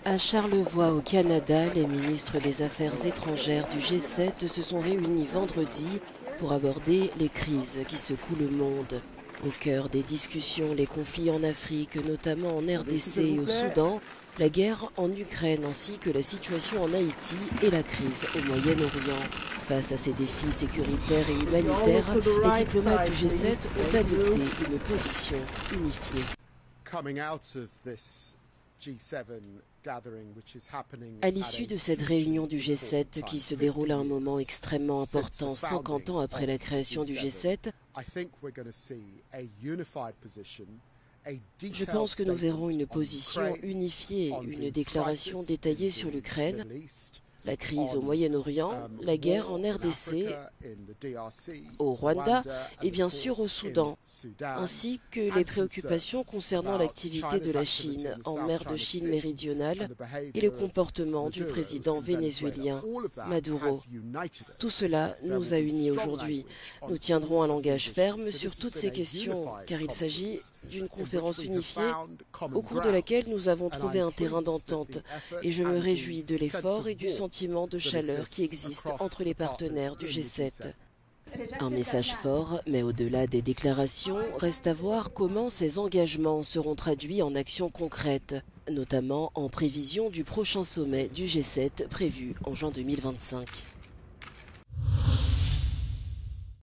À Charlevoix, au Canada, les ministres des Affaires étrangères du G7 se sont réunis vendredi pour aborder les crises qui secouent le monde. Au cœur des discussions, les conflits en Afrique, notamment en RDC et au Soudan, la guerre en Ukraine ainsi que la situation en Haïti et la crise au Moyen-Orient. Face à ces défis sécuritaires et humanitaires, les diplomates du G7 ont adopté une position unifiée. À l'issue de cette réunion du G7 qui se déroule à un moment extrêmement important, 50 ans après la création du G7, je pense que nous verrons une position unifiée, une déclaration détaillée sur l'Ukraine, la crise au Moyen-Orient, la guerre en RDC, au Rwanda et bien sûr au Soudan, ainsi que les préoccupations concernant l'activité de la Chine en mer de Chine méridionale et le comportement du président vénézuélien Maduro. Tout cela nous a unis aujourd'hui. Nous tiendrons un langage ferme sur toutes ces questions, car il s'agit d'une conférence unifiée au cours de laquelle nous avons trouvé un terrain d'entente, et je me réjouis de l'effort et du sentiment de chaleur qui existe entre les partenaires du G7. Un message fort, mais au-delà des déclarations, reste à voir comment ces engagements seront traduits en actions concrètes, notamment en prévision du prochain sommet du G7 prévu en juin 2025.